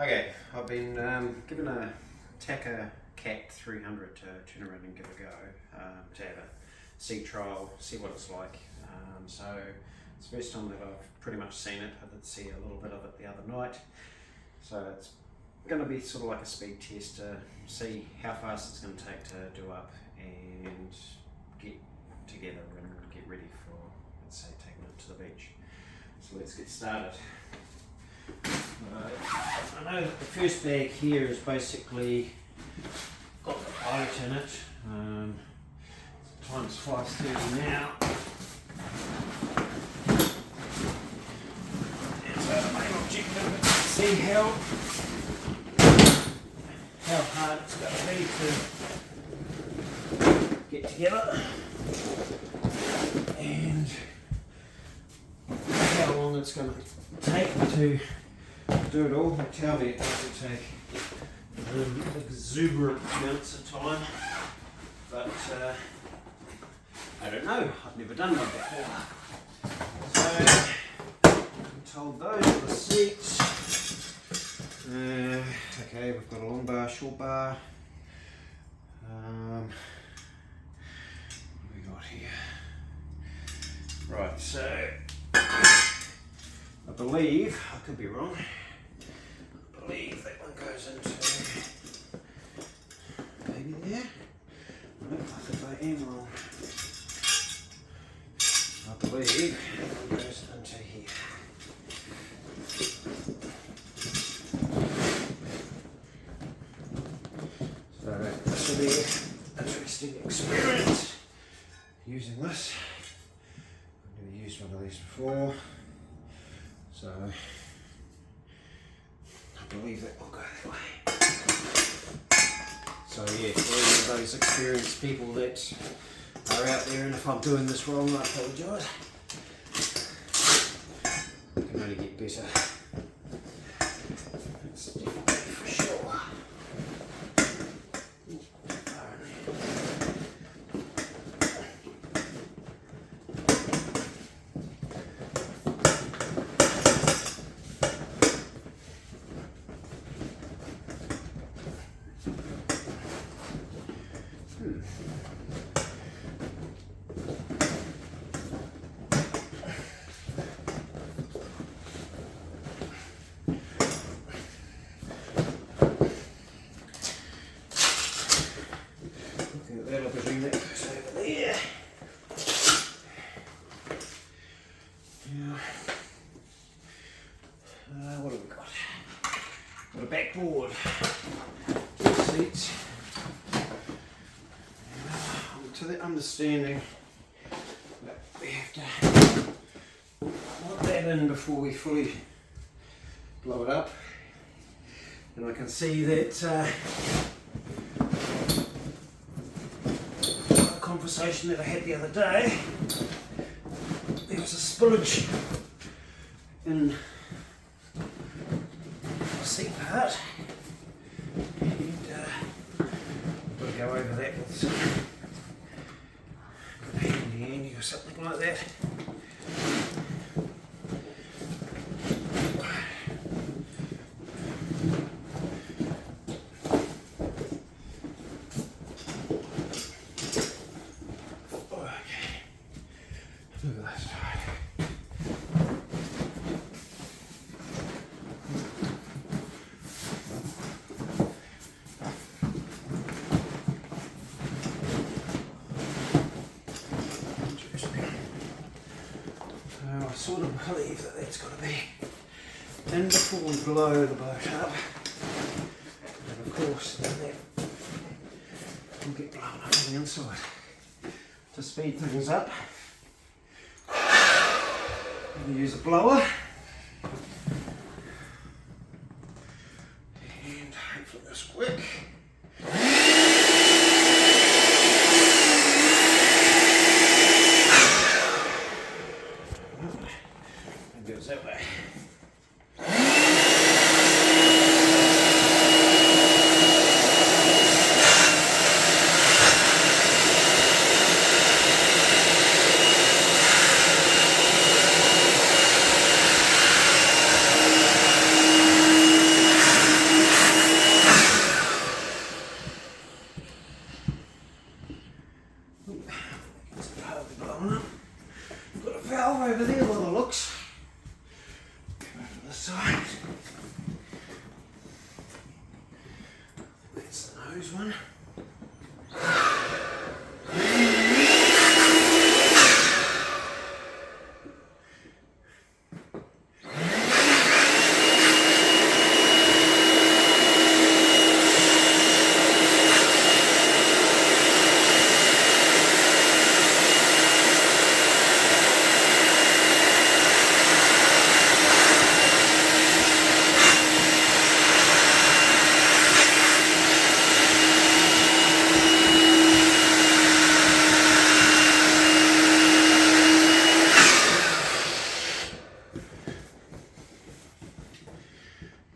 Okay, I've been given a Takacat 300 to turn around and give a go, to have a sea trial, see what it's like. So it's the first time that I've pretty much seen it. I did see a little bit of it the other night. So it's going to be sort of like a speed test to see how fast it's going to take to do up and get together and get ready for, let's say, taking it to the beach. So let's get started. I know that the first bag here is basically got the boat in it. Time's 5:30 now. And so the main objective is to see how hard it's going to be to get together and how long it's going to take to do it all. They tell me it doesn't take exuberant amounts of time, but I don't know. I've never done one before. So I'm told those are the seats. Okay, we've got a long bar, short bar. What have we got here? Right, so I believe, I could be wrong, I believe that one goes into maybe there. No, I think I am wrong. I believe that one goes into here. So this will be an interesting experience using this. I've never used one of these before. So I believe that will go that way. So yeah, for all of those experienced people that are out there, and if I'm doing this wrong, I apologise. It can only get better. That's definitely for sure. That'll bring that goes over there. Yeah. What have we got? Got a backboard. Two seats. To the understanding that we have to put that in before we fully blow it up. And I can see that conversation that I had the other day, there was a spillage in the seat part, and I've got to go over that with some handy or something like that. Look at that side. Interesting. I sort of believe that that's got to be in before we blow the boat up. And of course, then that will get blown up on the inside. To speed things up, I'm going to use a blower and hopefully this will work. It goes that way. That's the nose one.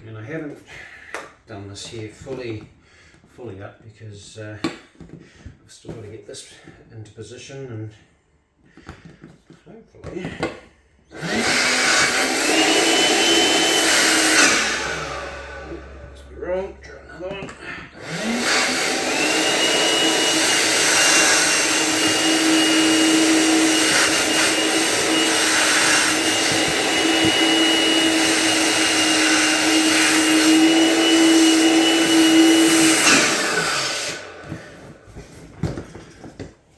And I haven't done this here fully up because I've still got to get this into position, and hopefully must be wrong, try another one.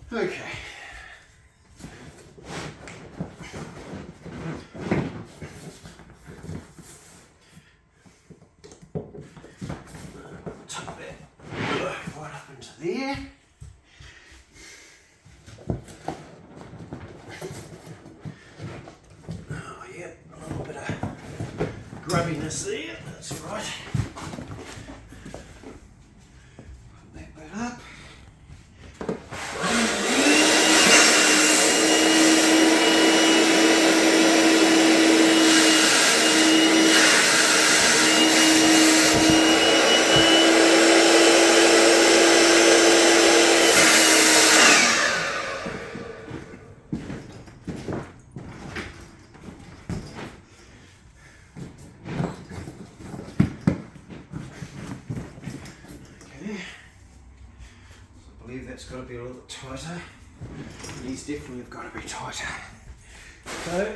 Okay. Top it right up into there. Oh yeah, a little bit of grubbiness there, that's right. Put that bit up. I believe that's got to be a little bit tighter. These definitely have got to be tighter. So,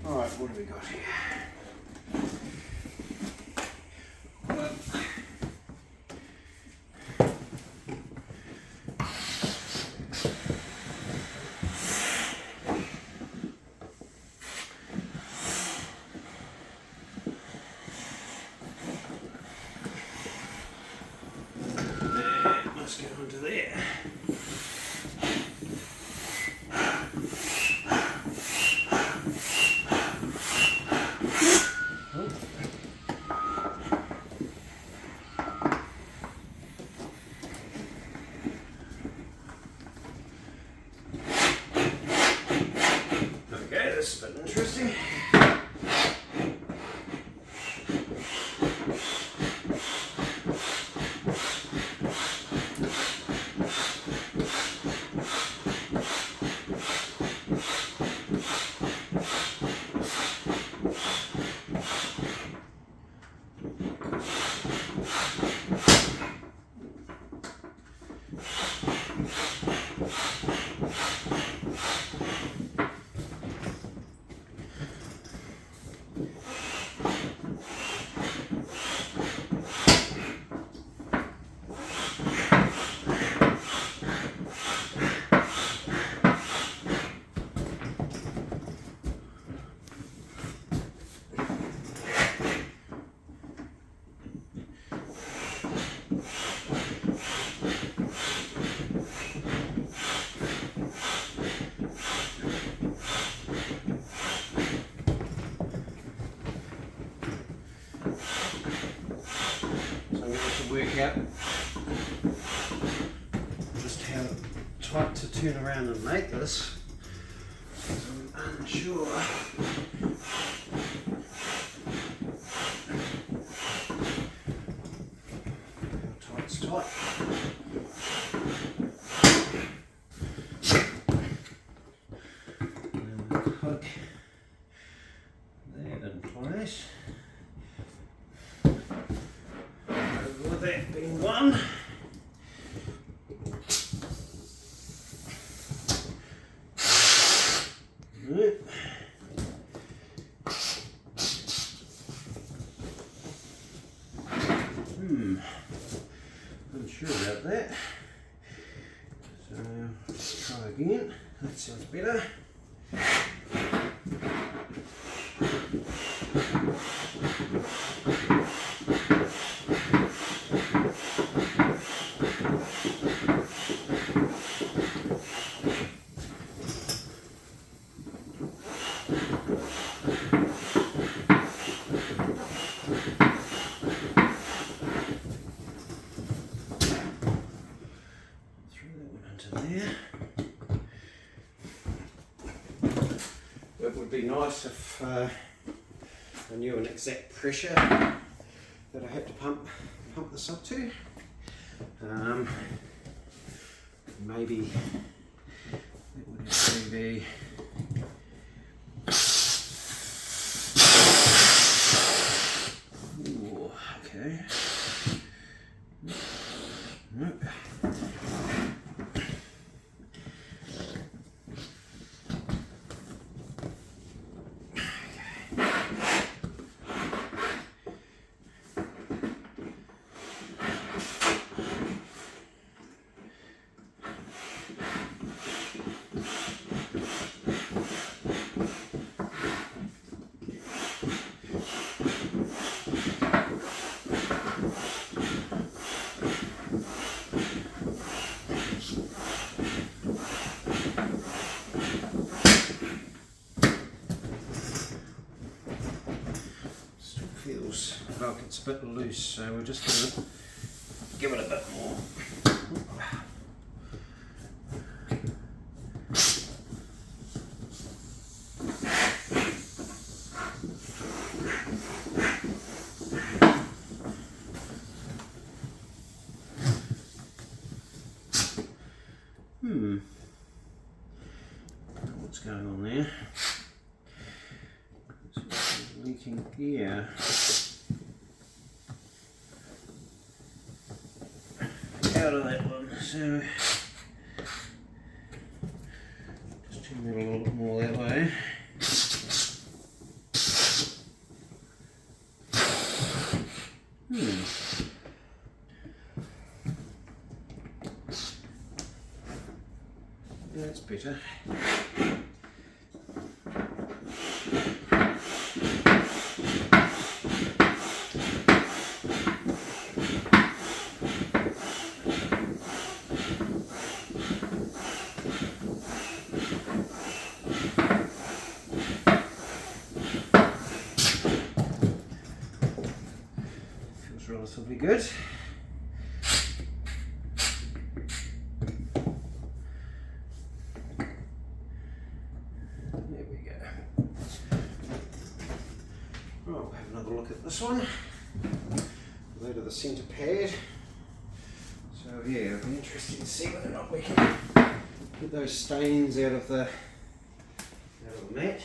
alright, what have we got here? Let's get onto there. Okay, this is a bit interesting. Work out just how tight to turn around and make this. I'm unsure. How tight's tight. And then hook that in place. With that being one, about that. So let's try again. That sounds better. It would be nice if I knew an exact pressure that I had to pump this up to. Maybe it would actually be okay. Nope. Feels like it's a bit loose, so we're just going to give it a bit more. What's going on there? It's leaking here. Out of that one, so just turn it a little bit more that way. That's better. Relatively good. There we go. Right, we'll have another look at this one. That of the centre pad. So yeah, it'll be interesting to see whether or not we can get those stains out of the mat.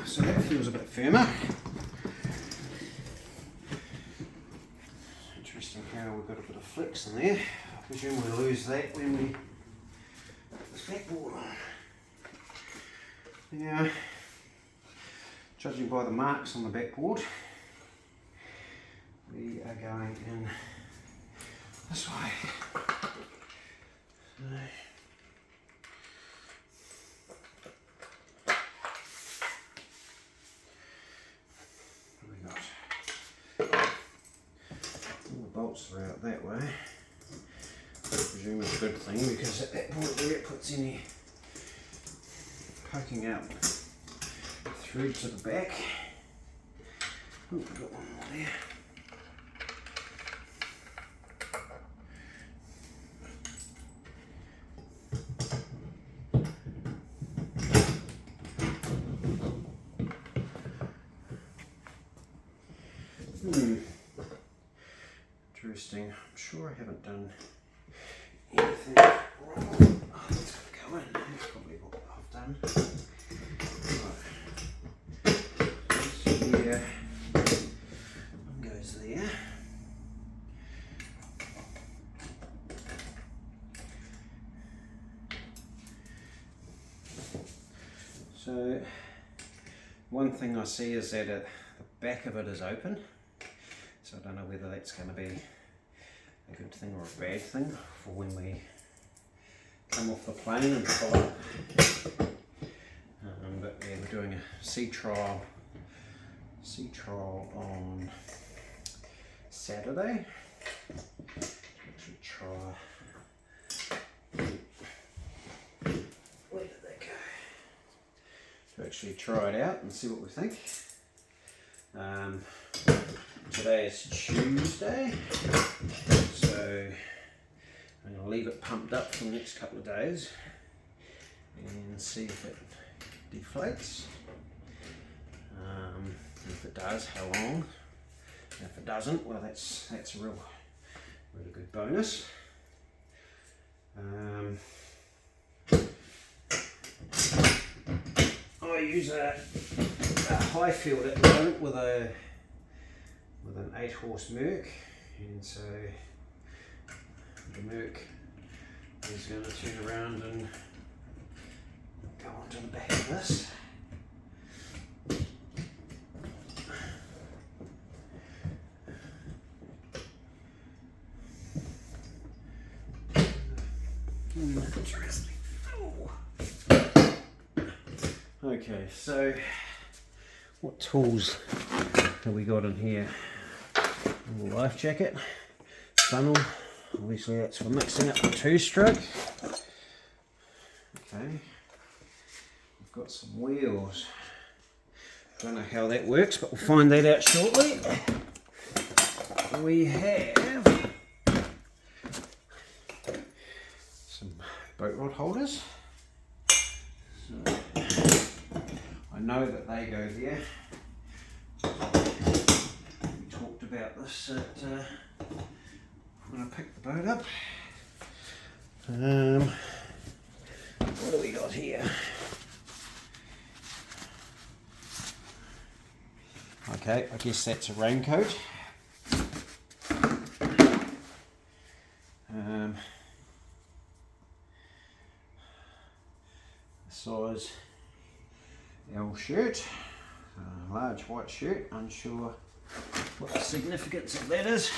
So that feels a bit firmer. Interesting how we've got a bit of flex in there. I presume we lose that when we put this backboard on. Now, judging by the marks on the backboard, we are going in this way. So, bolts are out that way. I presume it's a good thing because at that point where it puts any poking out through to the back. Oh, we've got one more there. Interesting. I'm sure I haven't done anything wrong. Oh, that's got to go in. That's probably what I've done. Right. This here goes there. So one thing I see is that the back of it is open. So I don't know whether that's going to be a good thing or a bad thing for when we come off the plane and pull up. But yeah, we're doing a sea trial on Saturday. Actually try. Where did that go? To actually try it out and see what we think. Today is Tuesday, so I'm going to leave it pumped up for the next couple of days and see if it deflates. And if it does, how long? And if it doesn't, well, that's a really good bonus. I use a high field at the moment with an 8-horse Merc, and so the Merc is going to turn around and go onto the back of this. Interesting. Okay, so what tools have we got in here? A little life jacket, funnel, obviously that's for mixing up the 2-stroke. Okay, we've got some wheels. Don't know how that works, but we'll find that out shortly. We have some boat rod holders. So, I know that they go there. We talked about this when I picked the boat up. What do we got here? Okay, I guess that's a raincoat. Size L shirt, a large white shirt, unsure what the significance of that is.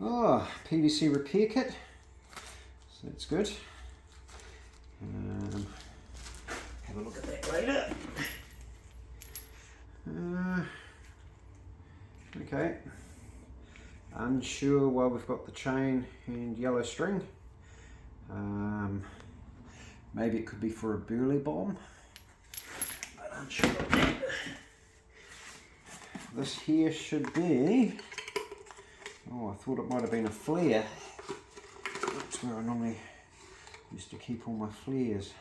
Oh, PVC repair kit, so that's good. Have a look at that later. Okay, unsure why we've got the chain and yellow string. Maybe it could be for a burley bomb, but unsure. This here should be, oh, I thought it might have been a flare. That's where I normally used to keep all my flares.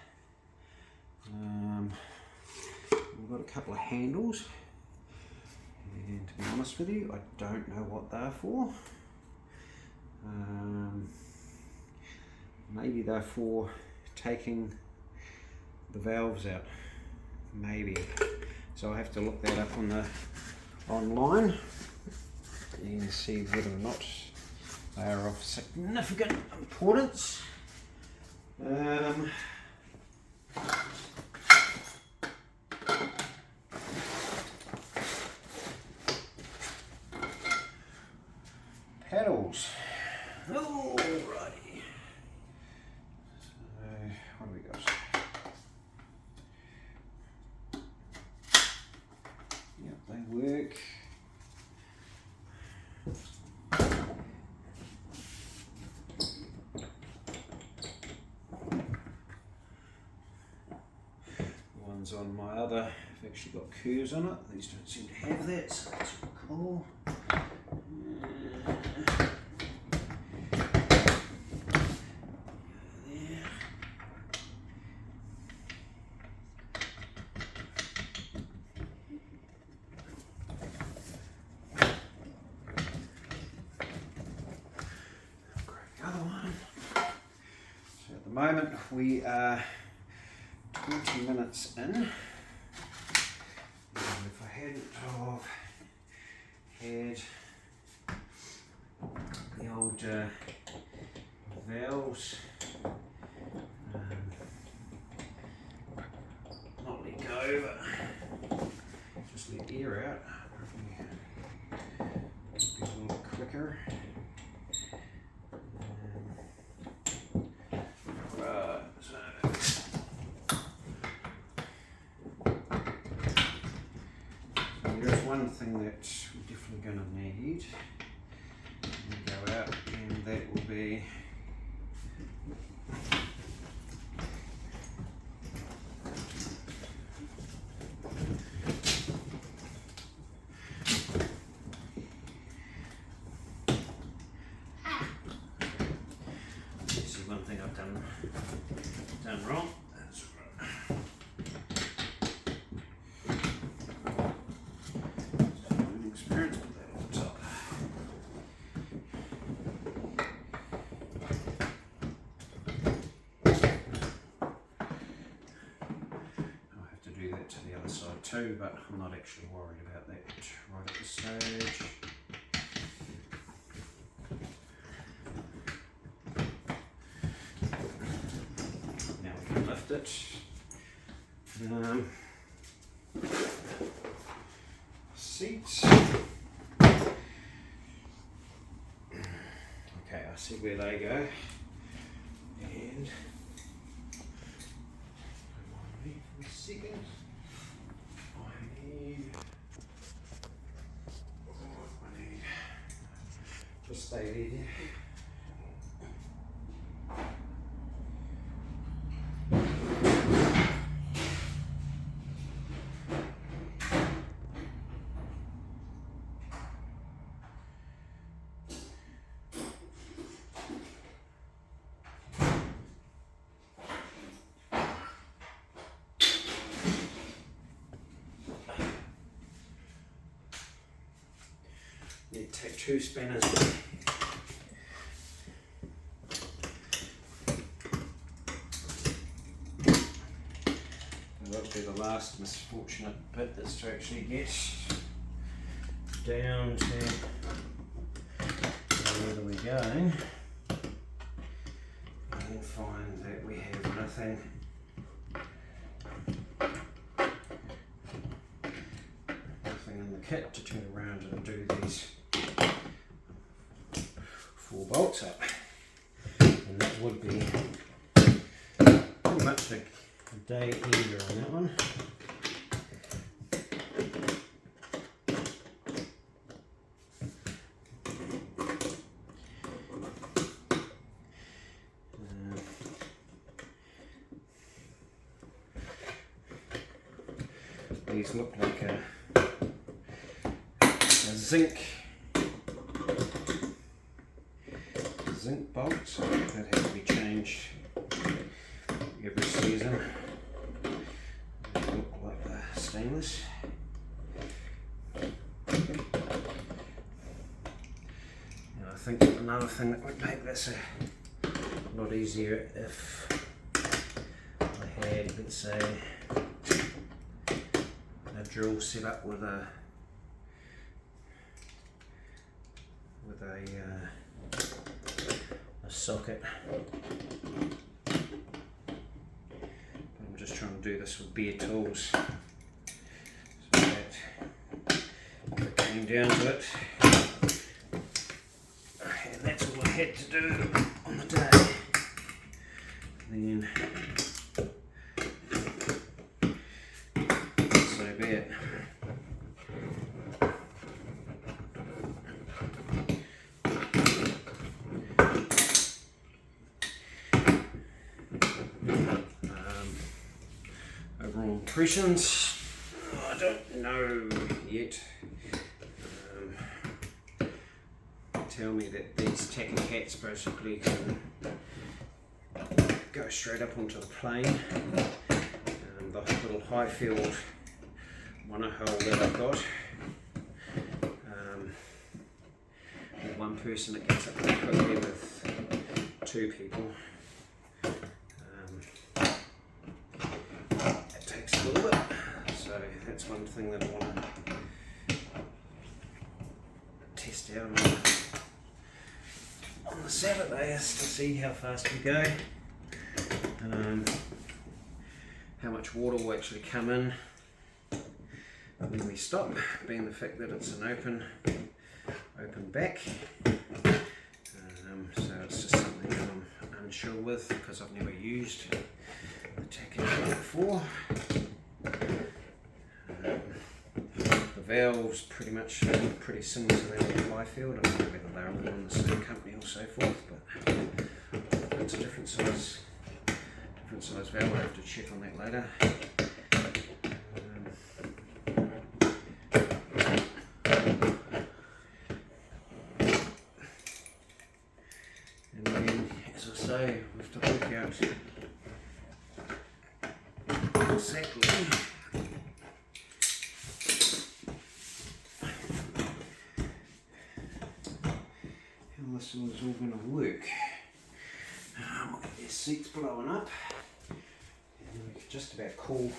We've got a couple of handles, and to be honest with you, I don't know what they're for. Maybe they're for taking the valves out, maybe. So I have to look that up online and see whether or not they are of significant importance. Paddles. Alrighty. So what do we got? Yep, they work. The ones on my other have actually got curves on it. These don't seem to have that, so that's cool. moment we are 20 minutes in, and if I hadn't have had the old valves not let go, but just let air out, probably be a little quicker. Right, so there's one thing that we're definitely going to need. Go out, and that will be one thing I've done wrong. That's right. Learning experience, put that on the top. I'll have to do that to the other side too, but I'm not actually worried about that right at this stage. It. Seats. Okay, I see where they go. And remind me for a second. I need. Just stay there. Need to take 2 spanners. That'll be the last misfortunate bit, that's to actually get down to where we're going and find that we have nothing. In the kit to turn around and do these 4 bolts up, and that would be pretty much a day either on that one. These look like a zinc bolts that have to be changed every season. They look like the stainless. And I think another thing that would make this a lot easier if I had, let's say, a drill set up with a socket. But I'm just trying to do this with bare tools, so that if it came down to it, and that's all I had to do on the day, then so be it. Impressions, I don't know yet. Tell me that these Takacats basically can go straight up onto the plane. The little high field monohull that I've got, with one person that gets up pretty quickly, with 2 people that's one thing that I want to test out on the Saturday, is to see how fast we go, how much water will actually come in when we stop, being the fact that it's an open back. So it's just something that I'm unsure with because I've never used the Takacat before. The valves pretty much pretty similar to that of Highfield. I don't know whether they're all in the same company or so forth, but it's a different size valve. I'll have to check on that later. And then, as I say, we have to work out exactly how this is all going to work. Look at these seats blowing up, and we can just about call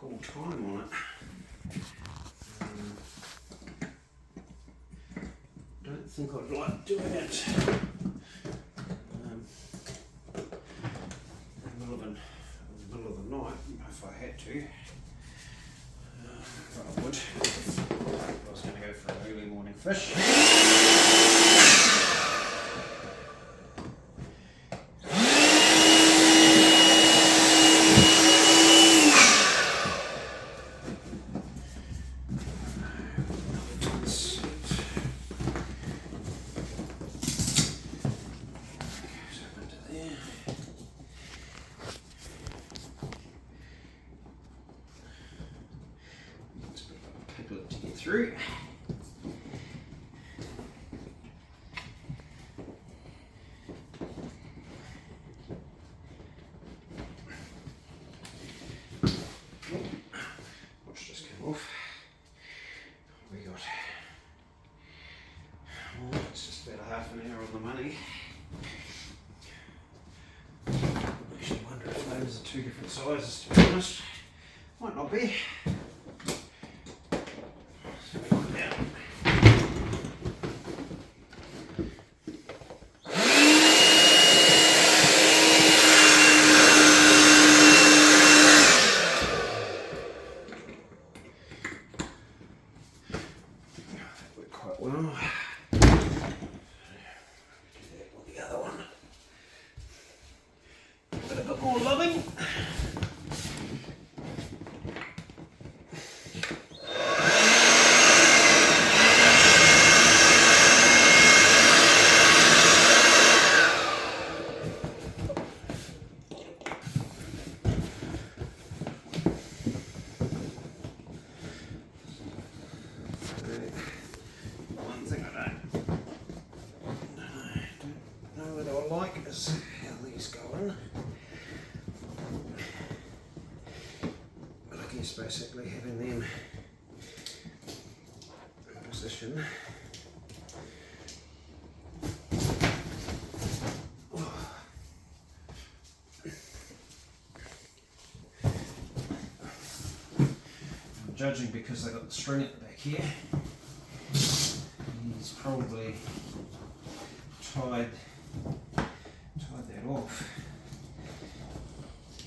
time on it. Don't think I'd like doing it in the middle of the night if I had to. But I would. I was going to go for an early morning fish. To get through. Watch this come off. We got, well, it's just about a half an hour on the money. I actually wonder if those are two different sizes, to be honest. Might not be. Well, the other one, a bit more loving. Is how these go in. But I guess basically having them in position. I'm judging because I got the string at the back here. He's probably tied that off.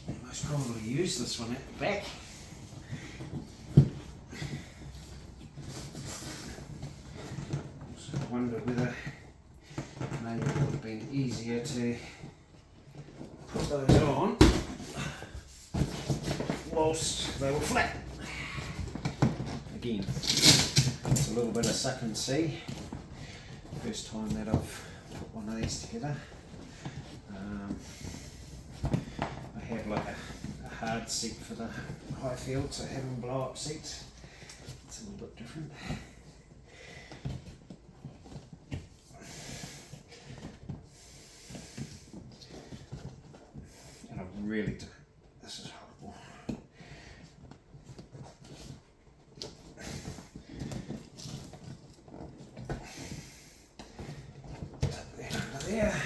I most probably use this one at the back. So I wonder whether maybe it would have been easier to put those on whilst they were flat. Again, it's a little bit of suck and see. First time that I've put one of these together. I have like a hard seat for the Highfield, so having blow up seats, it's a little bit different. And I really do. This is horrible. Under there.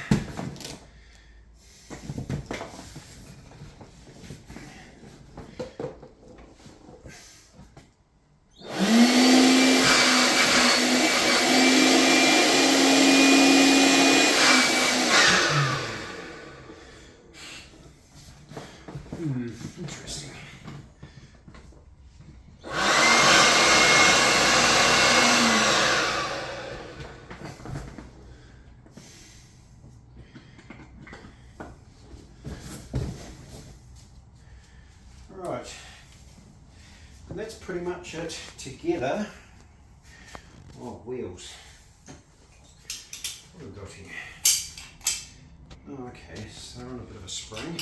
pretty much it together. Oh, wheels. What have we got here? Oh, okay, so they're on a bit of a spring.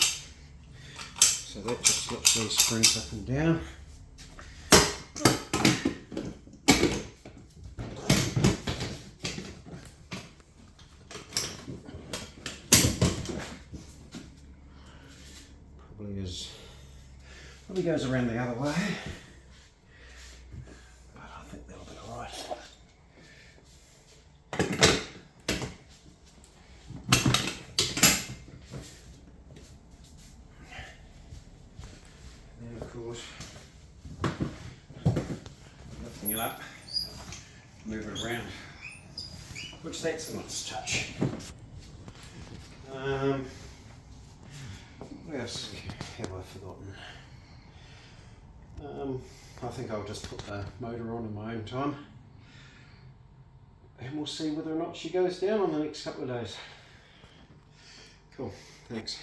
So that just literally springs up and down. Probably goes around the other way. But I think that'll be alright. Then of course, lifting it up, move it around, which that's a nice touch. What else have I forgotten? I think I'll just put the motor on in my own time, and we'll see whether or not she goes down on the next couple of days. Cool, thanks.